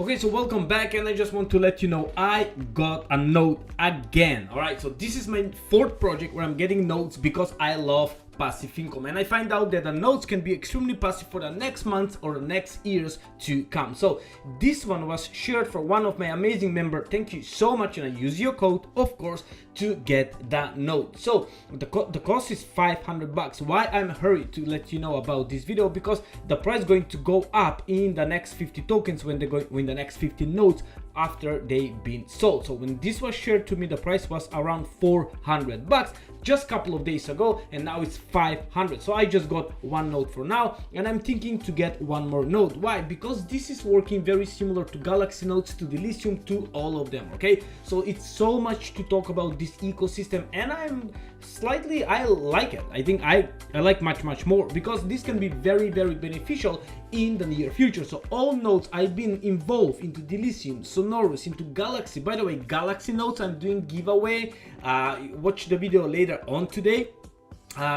Okay, so welcome back, and I just want to let you know I got a note again. All right, so this is my fourth project where I'm getting notes because I love passive income, and I find out that the notes can be extremely passive for the next months or the next years to come. So this one was shared for one of my amazing members. Thank you so much, and I use your code, of course, to get that note. So the cost is $500. Why I'm hurried to let you know about this video? Because the price is going to go up in the next 50 tokens when the next 50 notes after they've been sold. So when this was shared to me, the price was around $400 just a couple of days ago, and now it's 500. So I just got one note for now, and I'm thinking to get one more note. Why? Because this is working very similar to Galaxy notes, to the Lithium, to all of them. Okay, so it's so much to talk about this ecosystem, and I like it. I think I like much more, because this can be very beneficial in the near future. So all notes I've been involved into Delicium, Sonorous, into Galaxy. By the way, Galaxy notes I'm doing giveaway. Watch the video later on today.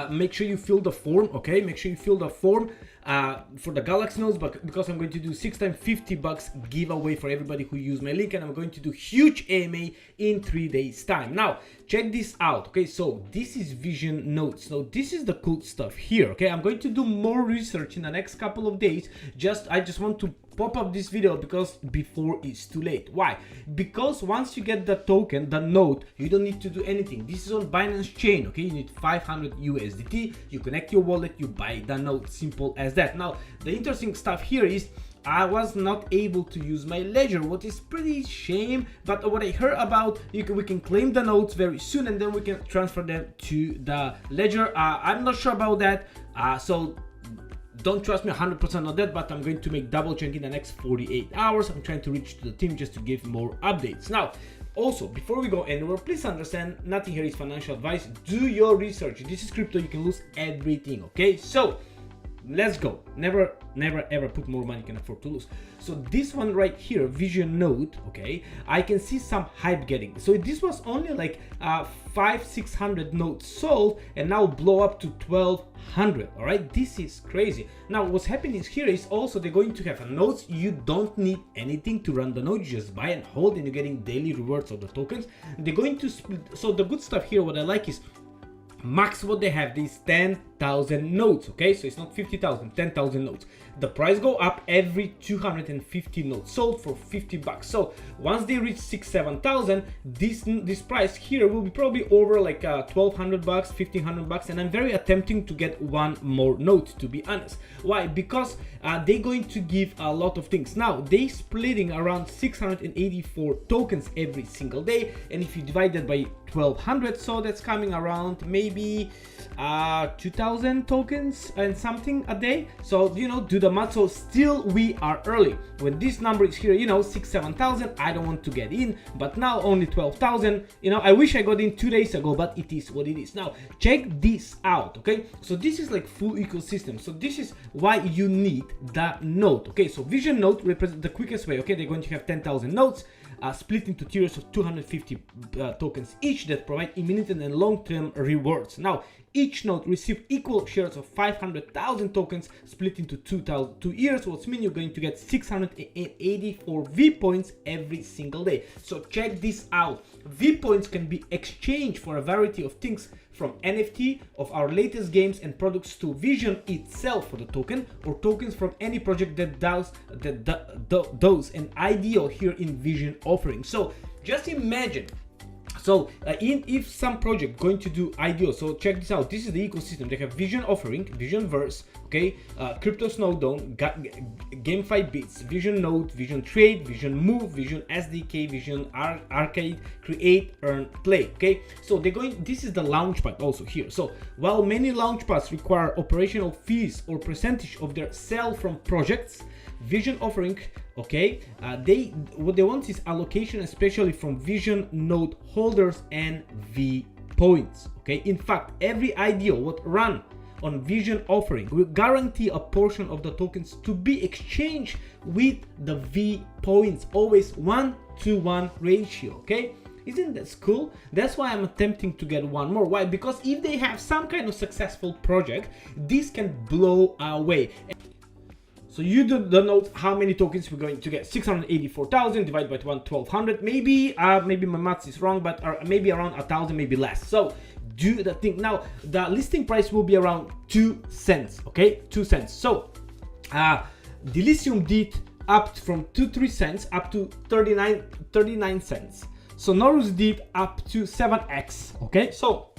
Make sure you fill the form. Okay, make sure you fill the form for the Galaxy notes, but because I'm going to do 6 times $50 giveaway for everybody who use my link, and I'm going to do huge AMA in 3 days time. Now check this out. Okay, so this is Vision notes. So this is the cool stuff here. Okay, I'm going to do more research in the next couple of days. I just want to pop up this video because before it's too late. Why? Because once you get the token, the note, you don't need to do anything. This is on Binance chain. Okay, you need 500 USDT, you connect your wallet, you buy the note, simple as that. Now the interesting stuff here is I was not able to use my ledger, what is pretty shame, but what I heard about, we can claim the notes very soon, and then we can transfer them to the ledger. I'm not sure about that, so don't trust me 100% on that, but I'm going to make double check in the next 48 hours. I'm trying to reach to the team just to give more updates. Now, also, before we go anywhere, please understand, nothing here is financial advice. Do your research. This is crypto, you can lose everything, okay? So let's go. Never ever put more money you can afford to lose. So this one right here, Vision Note, okay, I can see some hype getting. So this was only like 500-600 notes sold, and now blow up to 1200. All right, this is crazy. Now what's happening here is also they're going to have a notes. You don't need anything to run the node, you just buy and hold, and you're getting daily rewards of the tokens. They're going to split. So the good stuff here, what I like is max what they have is 10,000 notes. Okay, so it's not 50,000, 10,000 notes. The price go up every 250 notes sold for $50. So once they reach 6,000-7,000, this price here will be probably over like $1,200, $1,500, and I'm very attempting to get one more note, to be honest. Why? Because they're going to give a lot of things. Now they splitting around 684 tokens every single day, and if you divide that by 1,200, so that's coming around maybe 2,000 tokens and something a day. So you know, do the math. So still we are early. When this number is here, you know, 6,000-7,000, I don't want to get in, but now only 12,000. You know, I wish I got in 2 days ago, but it is what it is. Now check this out. Okay, so this is like full ecosystem. So this is why you need that note. Okay, so Vision Note represents the quickest way. Okay, they're going to have 10,000 notes split into tiers of 250 tokens each that provide immediate and long-term rewards. Now each node receive equal shares of 500,000 tokens split into 2 years, which means you're going to get 684 V points every single day. So check this out. V points can be exchanged for a variety of things, from NFT of our latest games and products to Vision itself for the token, or tokens from any project that does an IDO here in Vision offering. So just imagine. So if some project going to do IDO, so check this out. This is the ecosystem. They have Vision offering, Vision Verse, okay, Crypto Snowdome, GameFi Bits, Vision Note, Vision Trade, Vision Move, Vision SDK, Vision Arcade, Create, Earn, Play. Okay, so they're going. This is the launchpad also here. So while many launchpads require operational fees or percentage of their sale from projects, Vision offering, okay, what they want is allocation, especially from Vision node holders and V points. Okay, in fact, every IDO what run on Vision offering will guarantee a portion of the tokens to be exchanged with the V points, always 1-to-1 ratio. Okay, isn't that cool? That's why I'm attempting to get one more. Why? Because if they have some kind of successful project, this can blow away. So you do the note how many tokens we're going to get. 684,000 divided by 1200. Maybe maybe my maths is wrong, but maybe around 1,000, maybe less. So do the thing. Now the listing price will be around 2 cents. Okay, 2 cents. So Delicium did up from 3 cents up to 39 cents. So Norus did up to 7x. Okay, so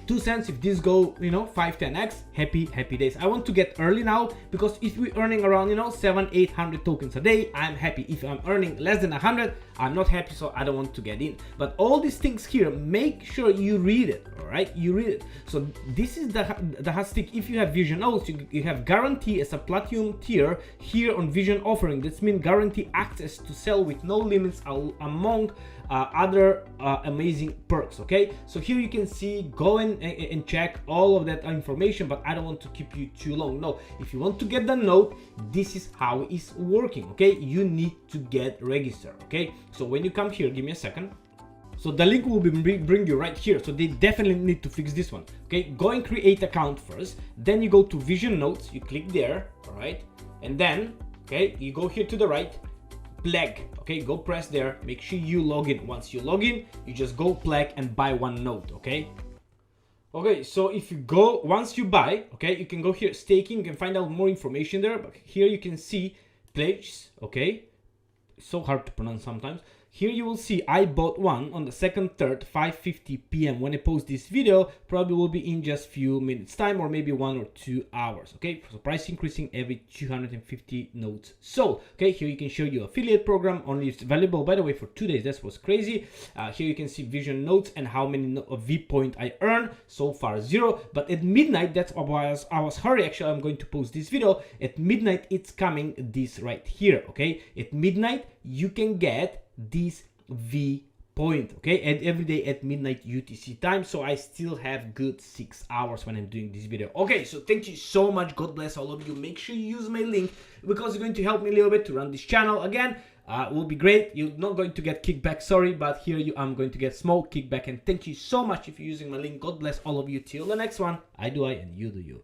2 cents if this go, you know, 5-10x, happy days. I want to get early now, because if we're earning around, you know, 700-800 tokens a day, I'm happy. If I'm earning less than 100, I'm not happy, so I don't want to get in. But all these things here, make sure you read it. All right, you read it. So this is the hot stick. If you have Vision notes, you have guarantee as a platinum tier here on Vision offering. This means guarantee access to sell with no limits among other amazing perks. Okay, so here you can see, go and check all of that information, but I don't want to keep you too long. No, if you want to get the note, this is how it's working. Okay, you need to get registered. Okay, so when you come here, give me a second. So the link will bring you right here. So they definitely need to fix this one. Okay, go and create account first, then you go to Vision Notes, you click there. All right, and then okay, you go here to the right, Pleg. Okay, go press there, make sure you log in. Once you log in, you just go Pleg and buy one note. Okay, so if you go, once you buy, okay, you can go here, staking, you can find out more information there. But here you can see pledges. Okay, it's so hard to pronounce sometimes. Here you will see I bought one on the 2nd, 3rd, 5:50 p.m. When I post this video, probably will be in just few minutes time, or maybe 1 or 2 hours. Okay, so price increasing every 250 notes. So okay, here you can show you affiliate program, only it's valuable, by the way, for 2 days. That was crazy. Here you can see Vision notes and how many V point I earn. So far 0, but at midnight, that's why I was hurry. Actually, I'm going to post this video at midnight. It's coming this right here. Okay, at midnight you can get this V point. Okay, and every day at midnight UTC time. So I still have good 6 hours when I'm doing this video. Okay, so thank you so much. God bless all of you. Make sure you use my link, because it's going to help me a little bit to run this channel again. It will be great. You're not going to get kickback, sorry, but here I'm going to get small kickback. And thank you so much if you're using my link. God bless all of you. Till the next one, I do I and you do you.